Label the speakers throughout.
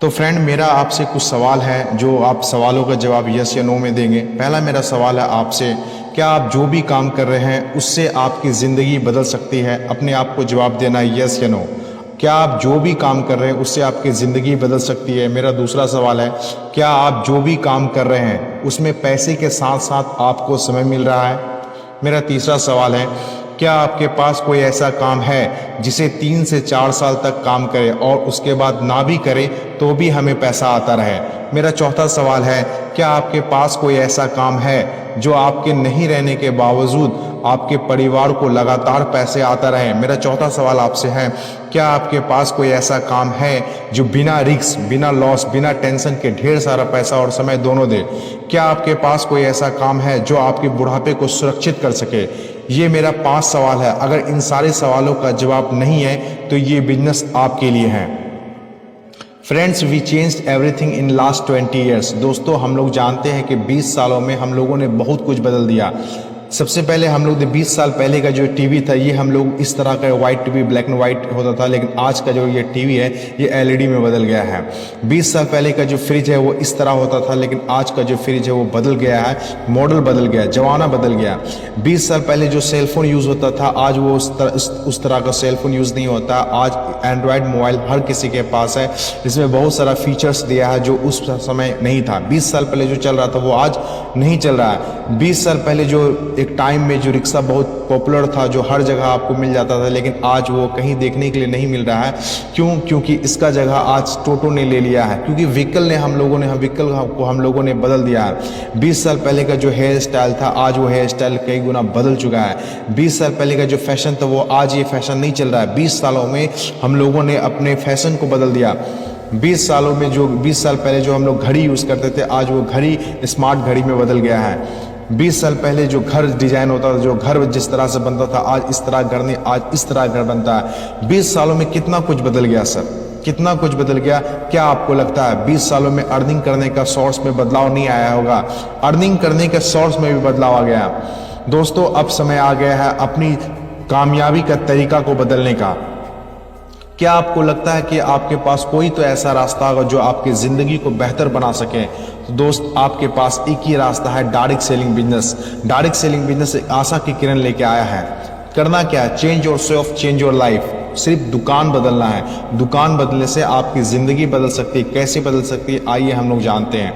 Speaker 1: तो फ्रेंड, मेरा आपसे कुछ सवाल है जो आप सवालों का जवाब यस या नो में देंगे। पहला मेरा सवाल है आपसे, क्या आप जो भी काम कर रहे हैं उससे आपकी ज़िंदगी बदल सकती है? अपने आप को जवाब देना है यस या नो। क्या आप जो भी काम कर रहे हैं उससे आपकी ज़िंदगी बदल सकती है? मेरा दूसरा सवाल है, क्या आप जो भी काम कर रहे हैं उसमें पैसे के साथ साथ आपको समय मिल रहा है? मेरा तीसरा सवाल है, क्या आपके पास कोई ऐसा काम है जिसे 3 से 4 साल तक काम करें और उसके बाद ना भी करें तो भी हमें पैसा आता रहे? मेरा चौथा सवाल है, क्या आपके पास कोई ऐसा काम है जो आपके नहीं रहने के बावजूद आपके परिवार को लगातार पैसे आता रहे? मेरा चौथा सवाल आपसे है, क्या आपके पास कोई ऐसा काम है जो बिना रिस्क, बिना लॉस, बिना टेंशन के ढेर सारा पैसा और समय दोनों दे? क्या आपके पास कोई ऐसा काम है जो आपके बुढ़ापे को सुरक्षित कर सके? ये मेरा 5 सवाल है। अगर इन सारे सवालों का जवाब नहीं है तो ये बिजनेस आपके लिए है। Friends, we changed everything in last 20 years. दोस्तों, हम लोग जानते हैं कि 20 सालों में हम लोगों ने बहुत कुछ बदल दिया। सबसे पहले हम लोग 20 साल पहले का जो टीवी था, ये हम लोग इस तरह का white TV, black and white होता था, लेकिन आज का जो ये टीवी है ये एलईडी में बदल गया है। 20 साल पहले का जो फ्रिज है वो इस तरह होता था, लेकिन आज का जो फ्रिज है वो बदल गया है, मॉडल बदल गया, जमाना बदल गया। 20 साल पहले जो सेलफोन यूज़ होता था, आज वो उस तरह का सेलफोन यूज़ नहीं होता। आज एंड्रॉयड मोबाइल हर किसी के पास है, इसमें बहुत सारा फीचर्स दिया है जो उस समय नहीं था। 20 साल पहले जो चल रहा था वो आज नहीं चल रहा है। 20 साल पहले जो एक टाइम में जो रिक्शा बहुत पॉपुलर था, जो हर जगह आपको मिल जाता था, लेकिन आज वो कहीं देखने के लिए नहीं मिल रहा है। क्यों? क्योंकि इसका जगह आज टोटो ने ले लिया है, क्योंकि व्हीकल को हम लोगों ने बदल दिया है। 20 साल पहले का जो हेयर स्टाइल था, आज वो हेयर स्टाइल कई गुना बदल चुका है। 20 साल पहले का जो फैशन था वो आज ये फैशन नहीं चल रहा है। 20 सालों में हम लोगों ने अपने फैशन को बदल दिया। 20 सालों में जो 20 साल पहले जो हम लोग घड़ी यूज़ करते थे, आज वो घड़ी स्मार्ट घड़ी में बदल गया है। 20 साल पहले जो घर डिजाइन होता था, जो घर जिस तरह से बनता था, आज इस तरह घर नहीं, आज इस तरह घर बनता है। 20 सालों में कितना कुछ बदल गया सर, कितना कुछ बदल गया। क्या आपको लगता है 20 सालों में अर्निंग करने का सोर्स में बदलाव नहीं आया होगा? अर्निंग करने के सोर्स में भी बदलाव आ गया। दोस्तों, अब समय आ गया है अपनी कामयाबी का तरीका को बदलने का। क्या आपको लगता है कि आपके पास कोई तो ऐसा रास्ता होगा जो आपकी ज़िंदगी को बेहतर बना सके? तो दोस्त, आपके पास एक ही रास्ता है, direct selling business. Direct selling business एक आशा की किरण लेके आया है। करना क्या है? Change your self, change your life. सिर्फ दुकान बदलना है। दुकान बदलने से आपकी ज़िंदगी बदल सकती है। कैसे बदल सकती है, आइए हम लोग जानते हैं।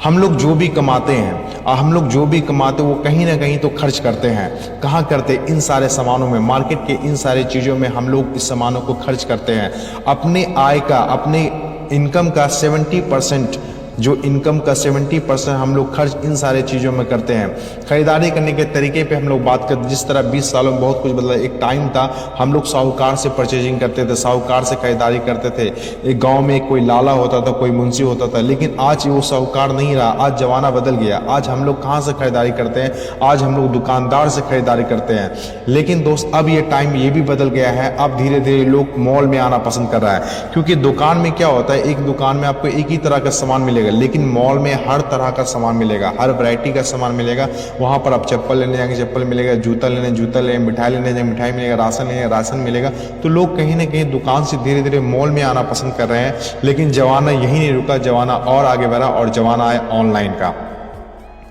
Speaker 1: हम लोग जो भी कमाते हैं और हम लोग जो भी कमाते हैं वो कहीं ना कहीं तो खर्च करते हैं। कहाँ करते हैं? इन सारे सामानों में, मार्केट के इन सारी चीज़ों में हम लोग इस सामानों को खर्च करते हैं। अपने आय का, अपने इनकम का 70%, जो इनकम का 70% हम लोग खर्च इन सारे चीज़ों में करते हैं। खरीदारी करने के तरीके पे हम लोग बात करते, जिस तरह 20 सालों में बहुत कुछ बदला। एक टाइम था हम लोग साहूकार से परचेजिंग करते थे, साहूकार से खरीदारी करते थे। एक गांव में कोई लाला होता था, कोई मुंशी होता था, लेकिन आज वो साहूकार नहीं रहा। आज जमाना बदल गया। आज हम लोग कहाँ से खरीदारी करते हैं? आज हम लोग दुकानदार से खरीदारी करते हैं। लेकिन दोस्त, अब ये टाइम ये भी बदल गया है। अब धीरे धीरे लोग मॉल में आना पसंद कर रहा है, क्योंकि दुकान में क्या होता है, एक दुकान में आपको एक ही तरह का सामान मिलेगा, लेकिन मॉल में हर तरह का सामान मिलेगा, हर वैरायटी का सामान मिलेगा। वहाँ पर आप चप्पल लेने जाएंगे, चप्पल मिलेगा, जूता लेने जूता लेंगे, मिठाई लेने जाएंगे, मिठाई मिलेगा, राशन लेंगे, राशन मिलेगा। तो लोग कहीं ना कहीं दुकान से धीरे धीरे मॉल में आना पसंद कर रहे हैं। लेकिन जमाना यही नहीं रुका, जमाना और आगे बढ़ा और जमाना है ऑनलाइन का।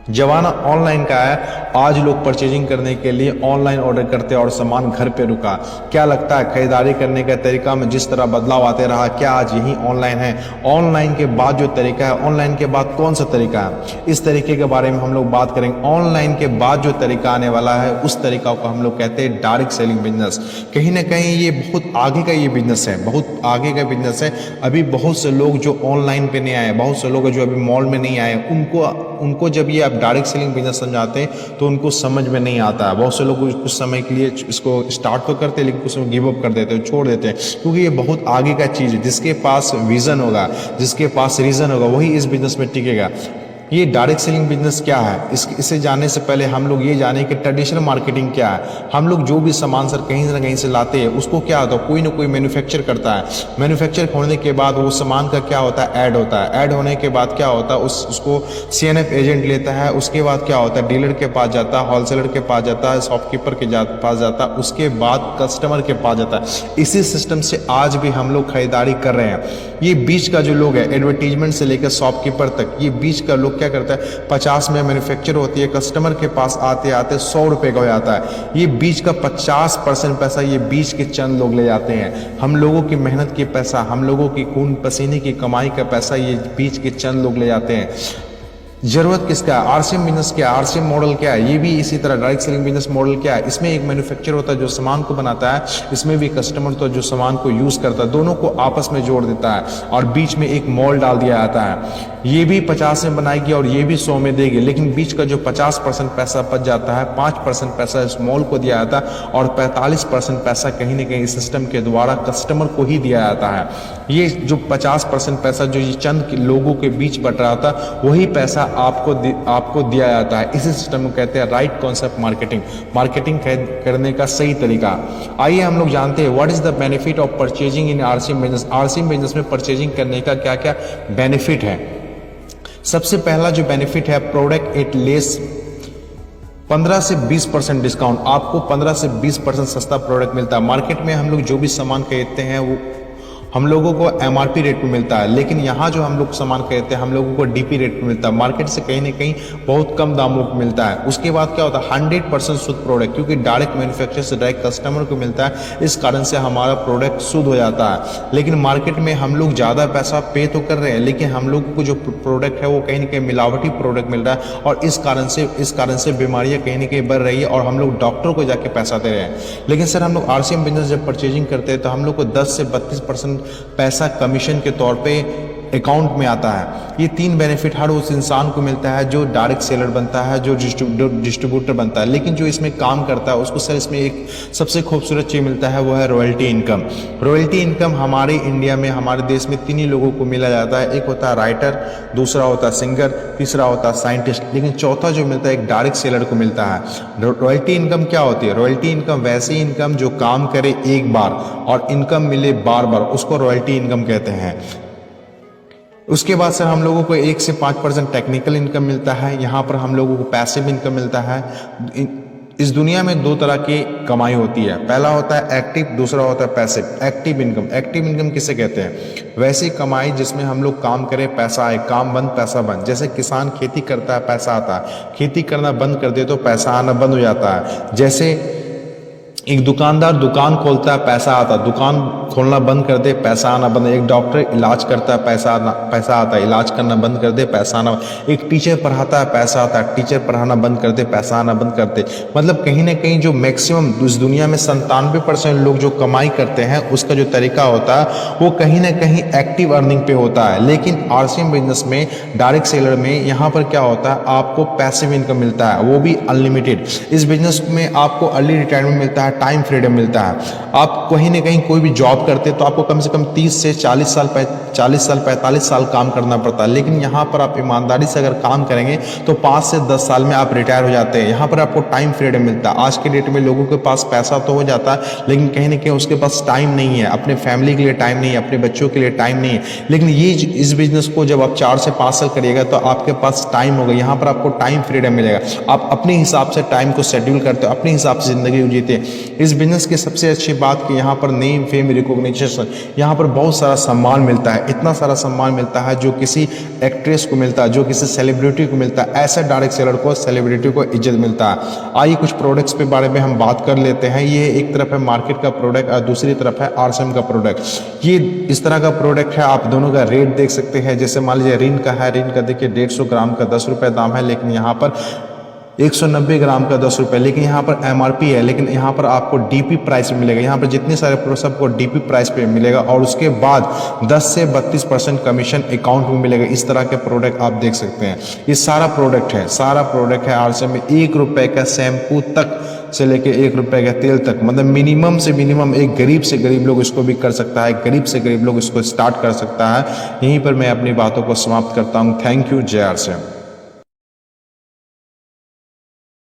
Speaker 1: जमाना ऑनलाइन का है। आज लोग परचेजिंग करने के लिए ऑनलाइन ऑर्डर करते हैं और सामान घर पे रुका। क्या लगता है खरीदारी करने का तरीका में जिस तरह बदलाव आते रहा, क्या आज यही ऑनलाइन है? ऑनलाइन के बाद जो तरीका है, ऑनलाइन के बाद कौन सा तरीका है, इस तरीके के बारे में हम लोग बात करेंगे। ऑनलाइन के बाद जो तरीका आने वाला है, उस तरीका को हम लोग कहते हैं डायरेक्ट सेलिंग बिजनेस। कहीं ना कहीं ये बहुत आगे का ये बिजनेस है, बहुत आगे का बिजनेस है। अभी बहुत से लोग जो ऑनलाइन पे नहीं आए, बहुत से लोग जो अभी मॉल में नहीं आए, उनको जब ये डायरेक्ट सेलिंग बिजनेस समझाते हैं तो उनको समझ में नहीं आता है। बहुत से लोग कुछ समय के लिए इसको स्टार्ट तो करते हैं, लेकिन कुछ गिव अप कर देते हैं, छोड़ देते हैं, क्योंकि ये बहुत आगे का चीज़ है। जिसके पास विजन होगा, जिसके पास रीज़न होगा, वही इस बिजनेस में टिकेगा। ये डायरेक्ट सेलिंग बिजनेस क्या है, इसे जानने से पहले हम लोग ये जाने कि ट्रेडिशनल मार्केटिंग क्या है। हम लोग जो भी सामान सर कहीं ना कहीं से लाते हैं, उसको क्या होता है, कोई ना कोई मैन्युफैक्चर करता है। मैन्युफैक्चर होने के बाद वो सामान का क्या होता है, ऐड होता है। ऐड होने के बाद क्या होता है, उसको CNF एजेंट लेता है। उसके बाद क्या होता है, डीलर के पास जाता है, होलसेलर के पास जाता है, शॉपकीपर के पास जाता है, उसके बाद कस्टमर के पास जाता है। इसी सिस्टम से आज भी हम लोग खरीदारी कर रहे हैं। ये बीच का जो लोग है, एडवर्टीजमेंट से लेकर शॉपकीपर तक, ये बीच का लोग क्या करता है, 50 में मैन्युफैक्चर होती है, कस्टमर के पास आते आते 100 रुपये का हो जाता है। ये बीच का 50% पैसा ये बीच के चंद लोग ले जाते हैं। हम लोगों की मेहनत की पैसा, हम लोगों की खून पसीने की कमाई का पैसा ये बीच के चंद लोग ले जाते हैं। जरूरत किसका है, RCM बिजनेस क्या है, RCM मॉडल क्या है, ये भी इसी तरह डायरेक्ट सेलिंग बिजनेस मॉडल क्या है। इसमें एक मैन्युफैक्चर होता है जो सामान को बनाता है, इसमें भी कस्टमर तो जो सामान को यूज करता है, दोनों को आपस में जोड़ देता है और बीच में एक मॉल डाल दिया जाता है। ये भी 50 में बनाएगी और ये भी 100 में देगी, लेकिन बीच का जो 50% पैसा बच जाता है, 5% पैसा इस मॉल को दिया जाता है और 45% पैसा कहीं ना कहीं सिस्टम के द्वारा कस्टमर को ही दिया जाता है। ये जो 50% पैसा जो ये चंद लोगों के बीच बट रहा था, वही पैसा आपको दिया जाता है। इसी सिस्टम को कहते हैं राइट कॉन्सेप्ट मार्केटिंग, मार्केटिंग करने का सही तरीका। आइए हम लोग जानते हैं what is the benefit of purchasing in RCM business. RCM business में परचेजिंग करने का क्या क्या बेनिफिट है। सबसे पहला जो बेनिफिट है, प्रोडक्ट एट लेस 15 से 20% डिस्काउंट। आपको 15 से 20% सस्ता प्रोडक्ट मिलता है। मार्केट में हम लोग जो भी सामान खरीदते हैं वो हम लोगों को MRP रेट पे मिलता है, लेकिन यहाँ जो हम लोग सामान खरीदते हैं हम लोगों को DP रेट पे मिलता है। मार्केट से कहीं ना कहीं बहुत कम दामों पे मिलता है। उसके बाद क्या होता है, 100% शुद्ध प्रोडक्ट, क्योंकि डायरेक्ट मैन्युफैक्चर से डायरेक्ट कस्टमर को मिलता है, इस कारण से हमारा प्रोडक्ट शुद्ध हो जाता है। लेकिन मार्केट में हम लोग ज़्यादा पैसा पे तो कर रहे हैं, लेकिन हम लोग को जो प्रोडक्ट है वो कहीं ना कहीं मिलावटी प्रोडक्ट मिल रहा है और इस कारण से बीमारियाँ कहीं ना कहीं बढ़ रही है और हम लोग डॉक्टर को जाके पैसा दे रहे हैं। लेकिन सर हम लोग RCM बिजनेस जब परचेजिंग करते हैं तो हम लोग को 10 से 32% पैसा कमीशन के तौर पे अकाउंट में आता है। ये 3 बेनिफिट हर उस इंसान को मिलता है जो डायरेक्ट सेलर बनता है, जो डिस्ट्रीब्यूटर बनता है। लेकिन जो इसमें काम करता है उसको सर इसमें एक सबसे खूबसूरत चीज़ मिलता है, वो है रॉयल्टी इनकम। रॉयल्टी इनकम हमारे इंडिया में, हमारे देश में 3 ही लोगों को मिला जाता है। एक होता है राइटर, दूसरा होता है सिंगर, तीसरा होता है साइंटिस्ट, लेकिन चौथा जो मिलता है एक डायरेक्ट सेलर को मिलता है। रॉयल्टी इनकम क्या होती है, रॉयल्टी इनकम वैसी इनकम जो काम करे एक बार और इनकम मिले बार बार, उसको रॉयल्टी इनकम कहते हैं। उसके बाद सर हम लोगों को 1 से 5% टेक्निकल इनकम मिलता है। यहाँ पर हम लोगों को पैसिव इनकम मिलता है। इस दुनिया में 2 तरह की कमाई होती है, पहला होता है एक्टिव, दूसरा होता है पैसिव। एक्टिव इनकम किसे कहते हैं, वैसी कमाई जिसमें हम लोग काम करें पैसा आए, काम बंद पैसा बंद। जैसे किसान खेती करता है पैसा आता है, खेती करना बंद कर दे तो पैसा आना बंद हो जाता है। जैसे एक दुकानदार दुकान खोलता है पैसा आता, दुकान खोलना बंद कर दे पैसा आना बंद। एक डॉक्टर इलाज करता है पैसा आता है, इलाज करना बंद कर दे पैसा आना। एक टीचर पढ़ाता है पैसा आता है, टीचर पढ़ाना बंद कर दे पैसा आना बंद कर दे। मतलब कहीं ना कहीं जो मैक्सिमम इस दुनिया में 97% लोग जो कमाई करते हैं उसका जो तरीका होता है वो कहीं ना कहीं एक्टिव अर्निंग पे होता है। लेकिन RCM बिजनेस में, डायरेक्ट सेलर में, यहाँ पर क्या होता है, आपको पैसिव इनकम मिलता है, वो भी अनलिमिटेड। इस बिजनेस में आपको अर्ली रिटायरमेंट मिलता है, टाइम फ्रीडम मिलता है। आप कहीं ना कहीं कोई भी जॉब करते तो आपको कम से कम 30 से 40 साल 45 साल काम करना पड़ता है, लेकिन यहाँ पर आप ईमानदारी से अगर काम करेंगे तो 5 से 10 साल में आप रिटायर हो जाते हैं। यहाँ पर आपको टाइम फ्रीडम मिलता है। आज के डेट में लोगों के पास पैसा तो हो जाता है, लेकिन कहीं ना कहीं उसके पास टाइम नहीं है, अपने फैमिली के लिए टाइम नहीं है, अपने बच्चों के लिए टाइम नहीं है। लेकिन ये इस बिजनेस को जब आप 4 से 5 साल करिएगा तो आपके पास टाइम होगा, यहाँ पर आपको टाइम फ्रीडम मिलेगा। आप अपने हिसाब से टाइम को शेड्यूल करते हो, अपने हिसाब से ज़िंदगी जीते हैं। इस बिजनेस की सबसे अच्छी बात कि यहाँ पर नेम, फेम, रिकॉग्निशन, यहाँ पर बहुत सारा सम्मान मिलता है। इतना सारा सम्मान मिलता है जो किसी एक्ट्रेस को मिलता है, जो किसी सेलिब्रिटी को मिलता है, ऐसा डायरेक्ट सेलर को, सेलिब्रिटी को इज्जत मिलता है। आइए कुछ प्रोडक्ट्स के बारे में हम बात कर लेते हैं। ये एक तरफ है मार्केट का प्रोडक्ट और दूसरी तरफ है RCM का प्रोडक्ट। ये इस तरह का प्रोडक्ट है, आप दोनों का रेट देख सकते हैं। जैसे मान लीजिए रिन का है, रिन का देखिए 150 ग्राम का 10 रुपये दाम है, लेकिन यहाँ पर 190 ग्राम का 10 रुपये, लेकिन यहाँ पर MRP है, लेकिन यहाँ पर आपको DP प्राइस में मिलेगा। यहाँ पर जितने सारे प्रोडक्ट आपको DP प्राइस पे मिलेगा और उसके बाद 10 से 32% कमीशन अकाउंट में मिलेगा। इस तरह के प्रोडक्ट आप देख सकते हैं। ये सारा प्रोडक्ट है RCM में। 1 रुपये का शैम्पू तक से लेके 1 रुपये का तेल तक, मतलब मिनिमम से मिनिमम एक गरीब से गरीब लोग इसको भी कर सकता है, गरीब से गरीब लोग इसको स्टार्ट कर सकता है। यहीं पर मैं अपनी बातों को समाप्त करता हूँ। Thank you. जय RCM।